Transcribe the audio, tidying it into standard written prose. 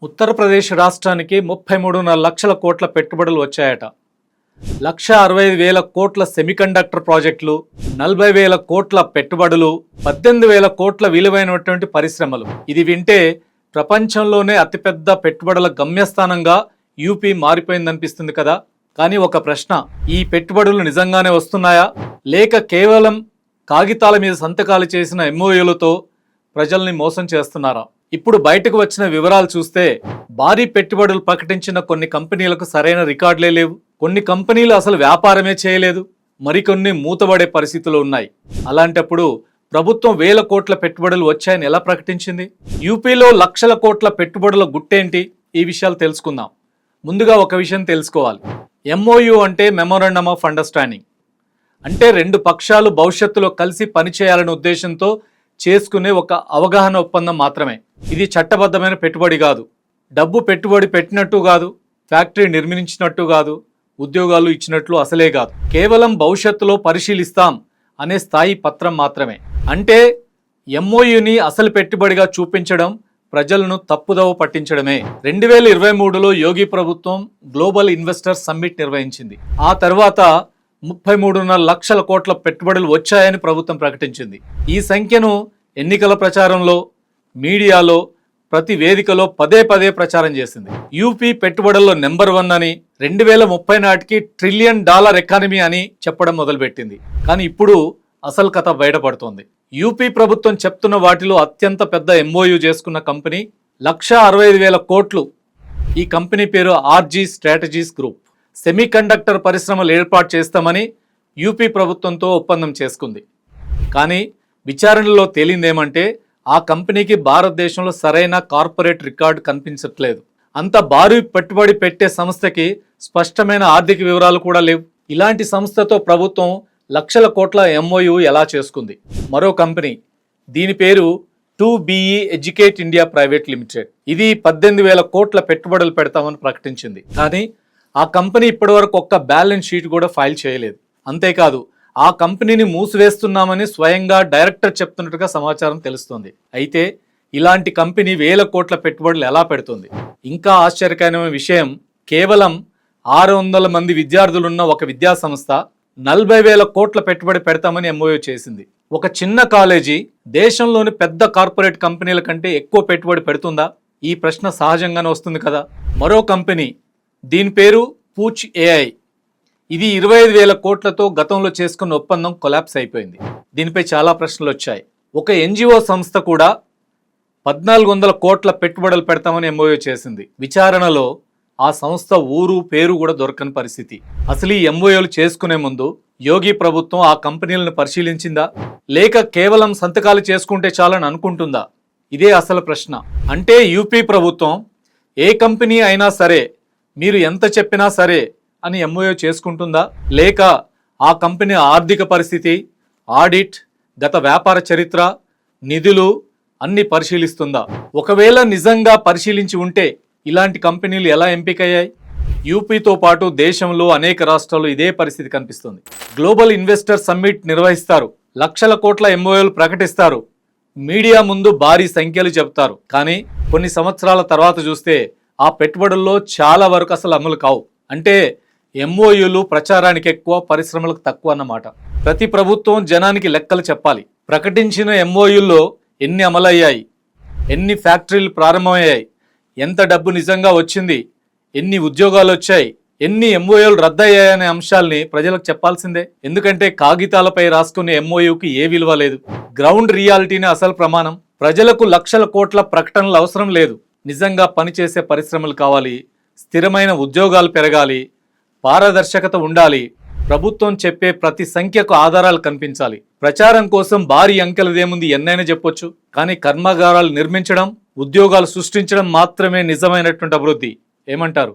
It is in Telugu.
ఉత్తరప్రదేశ్ రాష్ట్రానికి 33.5 లక్షల కోట్ల పెట్టుబడులు వచ్చాయట. 1,65,000 కోట్ల సెమీకండక్టర్ ప్రాజెక్టులు, 40,000 కోట్ల పెట్టుబడులు, 18,000 కోట్ల విలువైనటువంటి పరిశ్రమలు. ఇది వింటే ప్రపంచంలోనే అతిపెద్ద పెట్టుబడుల గమ్యస్థానంగా యూపీ మారిపోయిందనిపిస్తుంది కదా. కానీ ఒక ప్రశ్న, ఈ పెట్టుబడులు నిజంగానే వస్తున్నాయా, లేక కేవలం కాగితాల మీద సంతకాలు చేసిన ఎంఓయూలతో ప్రజల్ని మోసం చేస్తున్నారా? ఇప్పుడు బయటకు వచ్చిన వివరాలు చూస్తే భారీ పెట్టుబడులు ప్రకటించిన కొన్ని కంపెనీలకు సరైన రికార్డులే లేవు. కొన్ని కంపెనీలు అసలు వ్యాపారమే చేయలేదు. మరికొన్ని మూతబడే పరిస్థితులు ఉన్నాయి. అలాంటప్పుడు ప్రభుత్వం 1,000 కోట్ల పెట్టుబడులు వచ్చాయని ఎలా ప్రకటించింది? యూపీలో లక్షల కోట్ల పెట్టుబడుల గుట్టేంటి? ఈ విషయాలు తెలుసుకుందాం. ముందుగా ఒక విషయం తెలుసుకోవాలి. ఎంఓయూ అంటే మెమోరాండమ్ ఆఫ్ అండర్స్టాండింగ్. అంటే రెండు పక్షాలు భవిష్యత్తులో కలిసి పనిచేయాలనే ఉద్దేశంతో చేసుకునే ఒక అవగాహన ఒప్పందం మాత్రమే. ఇది చట్టబద్ధమైన పెట్టుబడి కాదు. డబ్బు పెట్టుబడి పెట్టినట్టు కాదు, ఫ్యాక్టరీ నిర్మించినట్టు కాదు, ఉద్యోగాలు ఇచ్చినట్లు అసలే కాదు. కేవలం భవిష్యత్తులో పరిశీలిస్తాం అనే స్థాయి పత్రం మాత్రమే. అంటే ఎంఓయూని అసలు పెట్టుబడిగా చూపించడం, ప్రజలను తప్పుదోవ పట్టించడమే. 2023లో యోగి ప్రభుత్వం గ్లోబల్ ఇన్వెస్టర్స్ సమ్మిట్ నిర్వహించింది. ఆ తర్వాత 33.5 లక్షల కోట్ల పెట్టుబడులు వచ్చాయని ప్రభుత్వం ప్రకటించింది. ఈ సంఖ్యను ఎన్నికల ప్రచారంలో, మీడియాలో, ప్రతి వేదికలో పదే పదే ప్రచారం చేసింది. యూపీ పెట్టుబడుల్లో నెంబర్ 1 అని, 2030 నాటికి $1 ట్రిలియన్ ఎకానమీ అని చెప్పడం మొదలుపెట్టింది. కానీ ఇప్పుడు అసలు కథ బయటపడుతోంది. యూపీ ప్రభుత్వం చెప్తున్న వాటిలో అత్యంత పెద్ద ఎంఓయూ చేసుకున్న కంపెనీ 1,65,000 కోట్లు. ఈ కంపెనీ పేరు ఆర్జీ స్ట్రాటజీస్ గ్రూప్. సెమీకండక్టర్ పరిశ్రమలు ఏర్పాటు చేస్తామని యూపీ ప్రభుత్వంతో ఒప్పందం చేసుకుంది. కానీ విచారణలో తేలిందేమంటే ఆ కంపెనీకి భారతదేశంలో సరైన కార్పొరేట్ రికార్డు కనిపించట్లేదు. అంత భారీ పెట్టుబడి పెట్టే సంస్థకి స్పష్టమైన ఆర్థిక వివరాలు కూడా లేవు. ఇలాంటి సంస్థతో ప్రభుత్వం లక్షల కోట్ల ఎంఓయూ ఎలా చేసుకుంది? మరో కంపెనీ, దీని పేరు 2BE educate India private limited. ఇది 18,000 కోట్ల పెట్టుబడులు పెడతామని ప్రకటించింది. కానీ ఆ కంపెనీ ఇప్పటివరకు ఒక్క బ్యాలెన్స్ షీట్ కూడా ఫైల్ చేయలేదు. అంతేకాదు ఆ కంపెనీని మూసివేస్తున్నామని స్వయంగా డైరెక్టర్ చెప్తున్నట్టుగా సమాచారం తెలుస్తుంది. అయితే ఇలాంటి కంపెనీ 1,000 కోట్ల పెట్టుబడులు ఎలా పెడుతుంది? ఇంకా ఆశ్చర్యకరమైన విషయం, కేవలం 600 మంది విద్యార్థులున్న ఒక విద్యా సంస్థ 40,000 కోట్ల పెట్టుబడి పెడతామని ఎంఓయూ చేసింది. ఒక చిన్న కాలేజీ దేశంలోని పెద్ద కార్పొరేట్ కంపెనీల కంటే ఎక్కువ పెట్టుబడి పెడుతుందా? ఈ ప్రశ్న సహజంగానే వస్తుంది కదా. మరో కంపెనీ, దీని పేరు పూచ్ ఏఐ. ఇది 25,000 కోట్లతో గతంలో చేసుకున్న ఒప్పందం కొలాప్స్ అయిపోయింది. దీనిపై చాలా ప్రశ్నలు వచ్చాయి. ఒక ఎన్జిఓ సంస్థ కూడా 1,400 కోట్ల పెట్టుబడులు పెడతామని ఎంఓయూ చేసింది. విచారణలో ఆ సంస్థ ఊరు పేరు కూడా దొరకని పరిస్థితి. అసలు ఈ ఎంఓయూలు చేసుకునే ముందు యోగి ప్రభుత్వం ఆ కంపెనీలను పరిశీలించిందా, లేక కేవలం సంతకాలు చేసుకుంటే చాలని అనుకుంటుందా? ఇదే అసలు ప్రశ్న. అంటే యూపీ ప్రభుత్వం ఏ కంపెనీ అయినా సరే, మీరు ఎంత చెప్పినా సరే అని ఎంఓయూ చేసుకుంటుందా, లేక ఆ కంపెనీ ఆర్థిక పరిస్థితి, ఆడిట్, గత వ్యాపార చరిత్ర, నిధులు అన్ని పరిశీలిస్తుందా? ఒకవేళ నిజంగా పరిశీలించి ఉంటే ఇలాంటి కంపెనీలు ఎలా ఎంపికయ్యాయి? యూపీతో పాటు దేశంలో అనేక రాష్ట్రాల్లో ఇదే పరిస్థితి కనిపిస్తుంది. గ్లోబల్ ఇన్వెస్టర్ సమ్మిట్ నిర్వహిస్తారు, లక్షల కోట్ల ఎంఓయూలు ప్రకటిస్తారు, మీడియా ముందు భారీ సంఖ్యలు చెబుతారు. కానీ కొన్ని సంవత్సరాల తర్వాత చూస్తే ఆ పెట్టుబడుల్లో చాలా వరకు అసలు అమలు కావు. అంటే ఎంఓయూలు ప్రచారానికి ఎక్కువ, పరిశ్రమలకు తక్కువ అన్నమాట. ప్రతి ప్రభుత్వం జనానికి లెక్కలు చెప్పాలి. ప్రకటించిన ఎంఓయూల్లో ఎన్ని అమలయ్యాయి, ఎన్ని ఫ్యాక్టరీలు ప్రారంభమయ్యాయి, ఎంత డబ్బు నిజంగా వచ్చింది, ఎన్ని ఉద్యోగాలు వచ్చాయి, ఎన్ని ఎంఓయూలు రద్దయ్యాయనే అంశాల్ని ప్రజలకు చెప్పాల్సిందే. ఎందుకంటే కాగితాలపై రాసుకునే ఎంఓయూకి ఏ విలువ లేదు. గ్రౌండ్ రియాలిటీనే అసలు ప్రమాణం. ప్రజలకు లక్షల కోట్ల ప్రకటనలు అవసరం లేదు. నిజంగా పనిచేసే పరిశ్రమలు కావాలి, స్థిరమైన ఉద్యోగాలు పెరగాలి, పారదర్శకత ఉండాలి. ప్రభుత్వం చెప్పే ప్రతి సంఖ్యకు ఆధారాలు కనిపించాలి. ప్రచారం కోసం భారీ అంకెలదేముంది, ఎన్నైనా చెప్పొచ్చు. కానీ కర్మాగారాలు నిర్మించడం, ఉద్యోగాలు సృష్టించడం మాత్రమే నిజమైనటువంటి అభివృద్ధి. ఏమంటారు?